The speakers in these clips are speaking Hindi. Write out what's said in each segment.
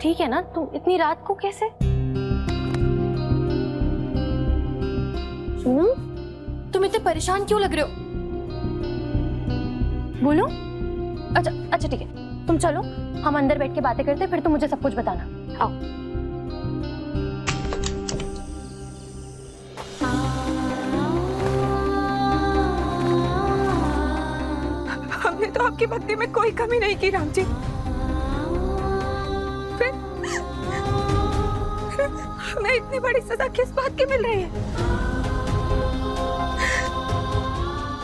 ठीक है ना? तुम इतनी रात को कैसे? सुनो, तुम इतने परेशान क्यों लग रहे हो? बोलो। अच्छा अच्छा ठीक है, तुम चलो, हम अंदर बैठ के बातें करते हैं, फिर तुम मुझे सब कुछ बताना। आओ। हमने तो आपकी भक्ति में कोई कमी नहीं की राम जी। फिर हमें इतनी बड़ी सजा किस बात की मिल रही है?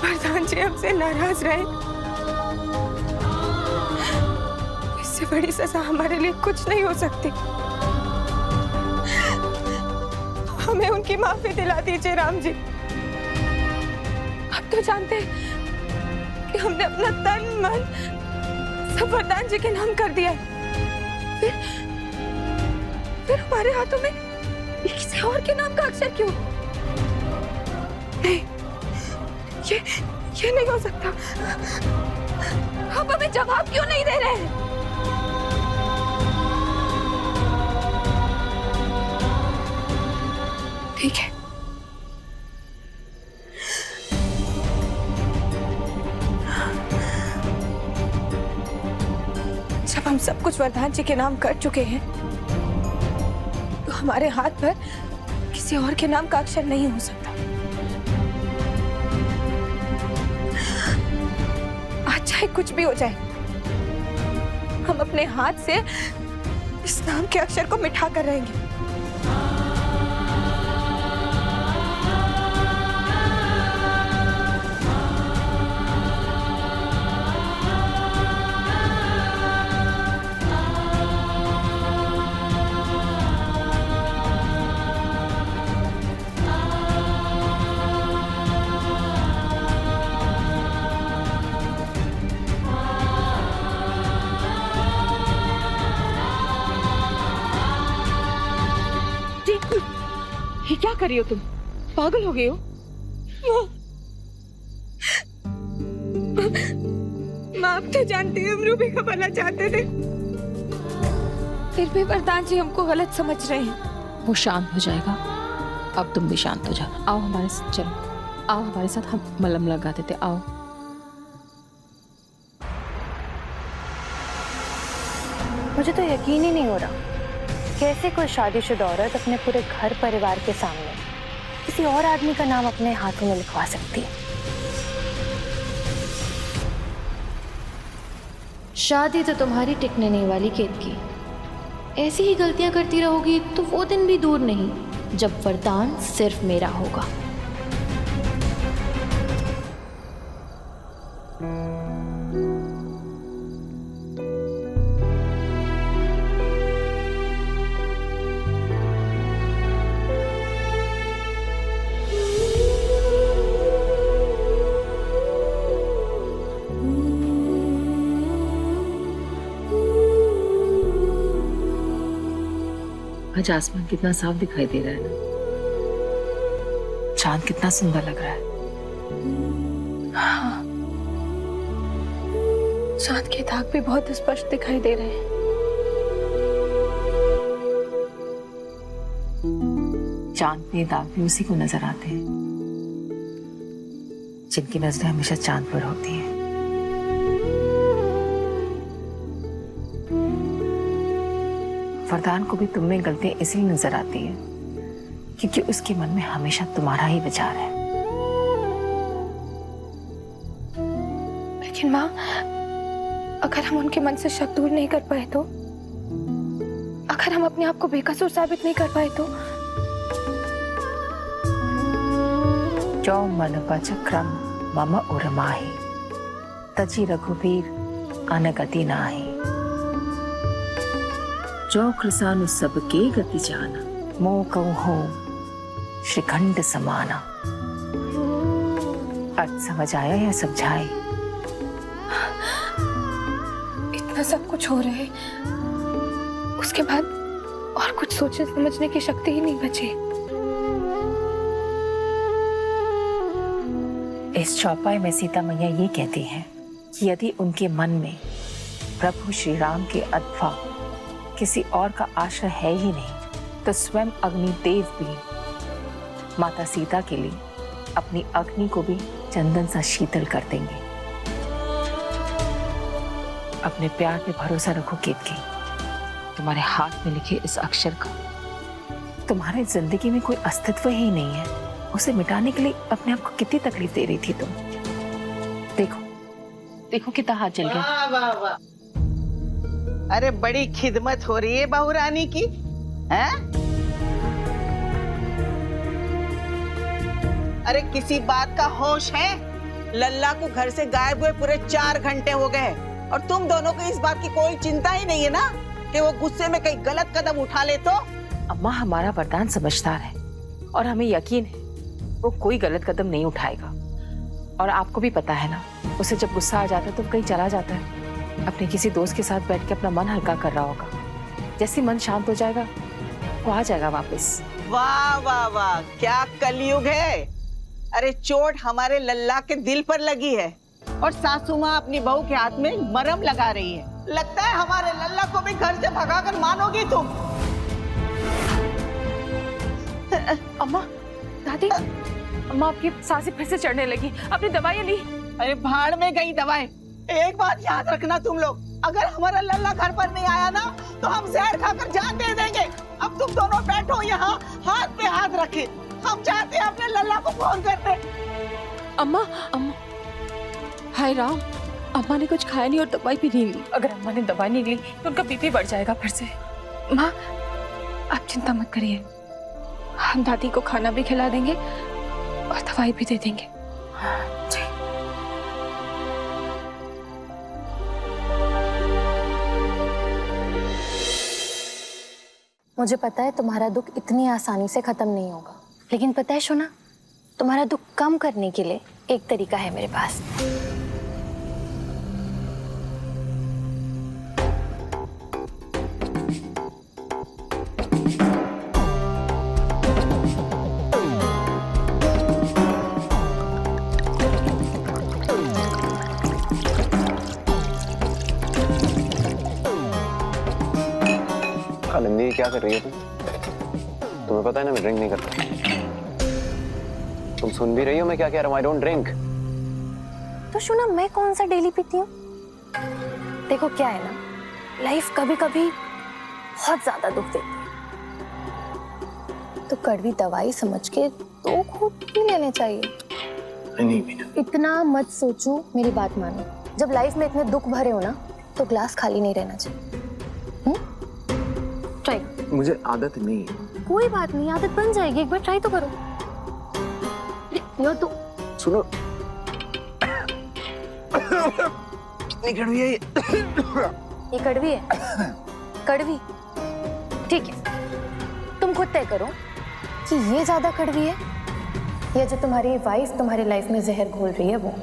प्रधान जी हमसे नाराज रहे, इससे बड़ी सजा हमारे लिए कुछ नहीं हो सकती। हमें उनकी माफी दिला दीजिए राम जी। आप तो जानते हैं कि हमने अपना तन मन सब वरदान जी के नाम कर दिया है। फिर हमारे हाथों में किसी और के नाम का अक्षर क्यों? नहीं, ये नहीं हो सकता। आप हमें जवाब क्यों नहीं दे रहे हैं? ठीक है, जब हम सब कुछ वरदान जी के नाम कर चुके हैं तो हमारे हाथ पर किसी और के नाम का अक्षर नहीं हो सकता। आज चाहे कुछ भी हो जाए, हम अपने हाथ से इस नाम के अक्षर को मिटा कर रहेंगे। ये क्या कर रही हो तुम? पागल हो गई हो? माँ आप तो जानती हैं हम रूबी का भला चाहते थे, फिर भी वरदान जी हमको गलत समझ रहे हैं। वो शांत हो जाएगा, अब तुम भी शांत हो जाओ। आओ हमारे साथ, चलो आओ हमारे साथ, हम मलहम लगा देते। आओ। मुझे तो यकीन ही नहीं हो रहा, कैसे कोई शादीशुदा औरत अपने पूरे घर परिवार के सामने किसी और आदमी का नाम अपने हाथों में लिखवा सकती है। शादी तो तुम्हारी टिकने नहीं वाली केत की। ऐसी ही गलतियां करती रहोगी तो वो दिन भी दूर नहीं जब वरदान सिर्फ मेरा होगा। आज आसमान कितना साफ दिखाई दे रहा है ना, चांद कितना सुंदर लग रहा है। हाँ, चांद के दाग भी बहुत स्पष्ट दिखाई दे रहे हैं। चांद के दाग भी उसी को नजर आते हैं जिनकी नजरें हमेशा चांद पर होती हैं। वरदान को भी तुम में गलतियां इसलिए नजर आती है क्योंकि उसके मन में हमेशा तुम्हारा ही विचार है। लेकिन माँ, अगर हम उनके मन से शक दूर नहीं कर पाए तो, अगर हम अपने आप को बेकसूर साबित नहीं कर पाए तो? जो मनोपचक्रम मम उर्माहि तजी रघुवीर अनगति नाही। जो कृसानु सबके गति जाना मोह कहूं हो श्रीखंड समाना। अर्थ समझ आया या समझाए? इतना सब कुछ हो रहा है, उसके बाद और कुछ सोचने समझने की शक्ति ही नहीं बची। इस चौपाई में सीता मैया ये कहती हैं कि यदि उनके मन में प्रभु श्री राम के अथवा किसी और का आश्रय है ही नहीं तो स्वयं अग्निदेव भी माता सीता के लिए अपनी अग्नि को भी चंदन सा शीतल कर देंगे। अपने प्यार पे भरोसा रखो केतकी। तुम्हारे हाथ में लिखे इस अक्षर का तुम्हारी जिंदगी में कोई अस्तित्व ही नहीं है। उसे मिटाने के लिए अपने आप को कितनी तकलीफ दे रही थी तुम। देखो देखो कितना हाथ जल गया। वाह वाह वाह, अरे बड़ी खिदमत हो रही है बहू रानी की, हैं? अरे किसी बात का होश है? लल्ला को घर से गायब हुए पूरे 4 घंटे हो गए और तुम दोनों को इस बात की कोई चिंता ही नहीं है ना कि वो गुस्से में कहीं गलत कदम उठा ले तो? अम्मा, हमारा वरदान समझदार है और हमें यकीन है वो कोई गलत कदम नहीं उठाएगा। और आपको भी पता है ना, उसे जब गुस्सा आ जाता है तो कहीं चला जाता है, अपने किसी दोस्त के साथ बैठ के अपना मन हल्का कर रहा होगा। जैसे मन शांत हो जाएगा वो आ जाएगा वापस। वाह वाह वाह, क्या कलयुग है। अरे चोट हमारे लल्ला के दिल पर लगी है और सासू माँ अपनी बहू के हाथ में मरहम लगा रही है। लगता है हमारे लल्ला को भी घर से भगाकर मानोगी तुम। अम्मा, दादी, अम्मा आपकी सांसें फिर से चढ़ने लगी। आपने दवाइयाँ ली? अरे भाड़ में गई दवाएं। एक बात याद रखना तुम लोग, अगर हमारा लल्ला घर पर नहीं आया ना तो हम जहर खाकर जान दे देंगे। अब तुम दोनों बैठो यहाँ, हाथ पे हाथ रखे, हम चाहते हैं अपने लल्ला को फोन करते। अम्मा, अम्मा, हाय राम, अम्मा ने कुछ खाया नहीं और दवाई भी नहीं ली। अगर अम्मा ने दवाई नहीं ली तो उनका बीपी बढ़ जाएगा फिर से। माँ, आप चिंता मत करिए, हम दादी को खाना भी खिला देंगे और दवाई भी दे देंगे। जी। मुझे पता है तुम्हारा दुख इतनी आसानी से खत्म नहीं होगा, लेकिन पता है शोना, तुम्हारा दुख कम करने के लिए एक तरीका है मेरे पास। आनंदी, क्या कर रही हो तुम? तुम्हें पता है ना मैं ड्रिंक नहीं करता। तुम सुन भी रही हो मैं क्या कह रहा हूँ? I don't drink. तो शोना, मैं कौन सा डेली पीती हूँ? देखो क्या है ना, लाइफ कभी कभी बहुत ज्यादा दुख देती है, तो कड़वी दवाई समझ के 2 घूंट पी लेने चाहिए। नहीं पीना। इतना मत सोचो, मेरी बात मानो। जब लाइफ में इतने दुख भरे हो ना तो ग्लास खाली नहीं रहना चाहिए। ट्राई। मुझे आदत नहीं है। कोई बात नहीं, आदत बन जाएगी, एक बार ट्राई तो करो। यो तो सुनो, कितनी कड़वी है ये? ये कड़वी है? कड़वी? ठीक है, तुम खुद तय करो कि ये ज्यादा कड़वी है या जो तुम्हारी वाइफ तुम्हारी लाइफ में जहर घोल रही है वो।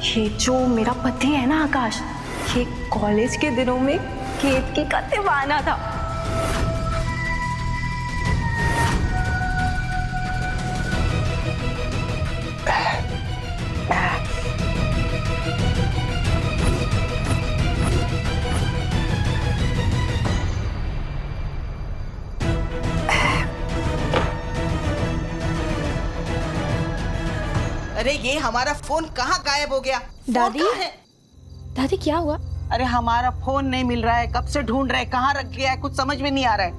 ये जो मेरा पति है ना आकाश, ये कॉलेज के दिनों में केतकी का दीवाना था। अरे ये हमारा फोन कहाँ गायब हो गया? दादी? फोन कहाँ है? दादी क्या हुआ? अरे हमारा फोन नहीं मिल रहा है, कब से ढूंढ रहे, कहाँ रख गया है, कुछ समझ में नहीं आ रहा है।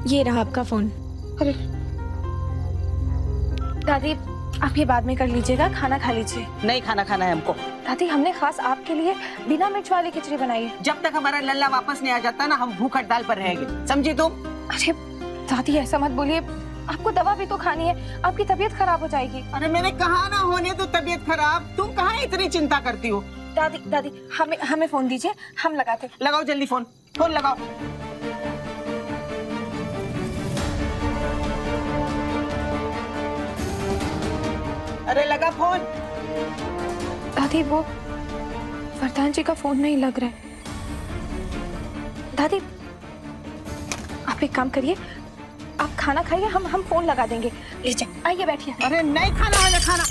ये रहा आपका फोन। अरे दादी, आप ये बाद में कर लीजिएगा, खाना खा लीजिए। नहीं खाना खाना है हमको। दादी, हमने खास आपके लिए बिना मिर्च वाली खिचड़ी बनाई है। जब तक हमारा लल्ला वापस नहीं आ जाता ना, हम भूख हड़ताल पर रहेंगे, समझी तुम? अरे दादी, ऐसा मत बोलिए, आपको दवा भी तो खानी है, आपकी तबीयत खराब हो जाएगी। अरे मैंने कहा ना होने तो तबीयत खराब, तुम कहाँ इतनी चिंता करती हो? दादी दादी, हमें फोन दीजिए, हम लगाते। लगाओ जल्दी फोन, फोन लगाओ। अरे लगा फोन। दादी, वो वरदान जी का फोन नहीं लग रहा है। दादी, आप एक काम करिए, आप खाना खाइए, हम फोन लगा देंगे। लीजिए, आइए बैठिए। अरे नहीं खाना है खाना,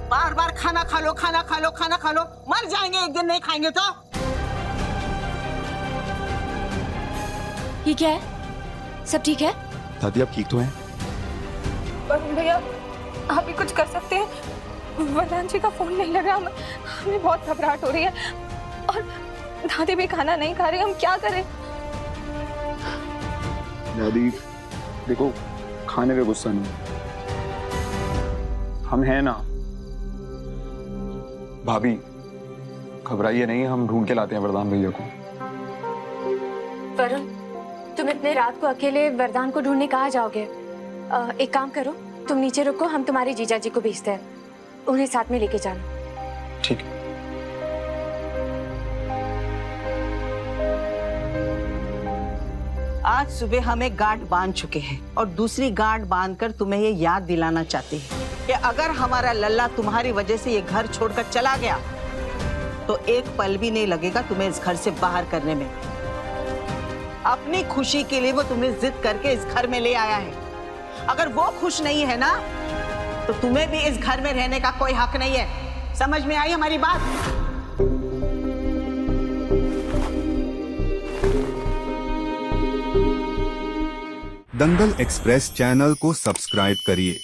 बार बार खाना खा लो, खाना खा लो, खाना खा लो, मर जाएंगे एक दिन नहीं खाएंगे तो। ये क्या है? सब ठीक है? दादी आप ठीक तो हैं? वरुण भैया, आप भी कुछ कर सकते हैं? वरदान जी का फोन नहीं लग रहा, हमें बहुत घबराहट हो रही है और दादी भी खाना नहीं खा रही, हम क्या करें? दादी देखो, खाने पे गुस्सा नहीं, हम हैं ना। भाभी घबराइए नहीं, हम ढूंढ के लाते हैं वरदान भैया को। वरुण, तुम इतने रात को अकेले वरदान को ढूंढने कहाँ जाओगे? एक काम करो, तुम नीचे रुको, हम तुम्हारे जीजा जी को भेजते हैं, उन्हें साथ में लेके जाना। ठीक है। आज सुबह हम एक गांठ बांध चुके हैं और दूसरी गांठ बांधकर तुम्हें ये याद दिलाना चाहते हैं कि अगर हमारा लल्ला तुम्हारी वजह से ये घर छोड़कर चला गया तो एक पल भी नहीं लगेगा तुम्हें इस घर से बाहर करने में। अपनी खुशी के लिए वो तुम्हें जिद करके इस घर में ले आया है। अगर वो खुश नहीं है ना तो तुम्हें भी इस घर में रहने का कोई हक नहीं है। समझ में आई हमारी बात? दंगल एक्सप्रेस चैनल को सब्सक्राइब करिए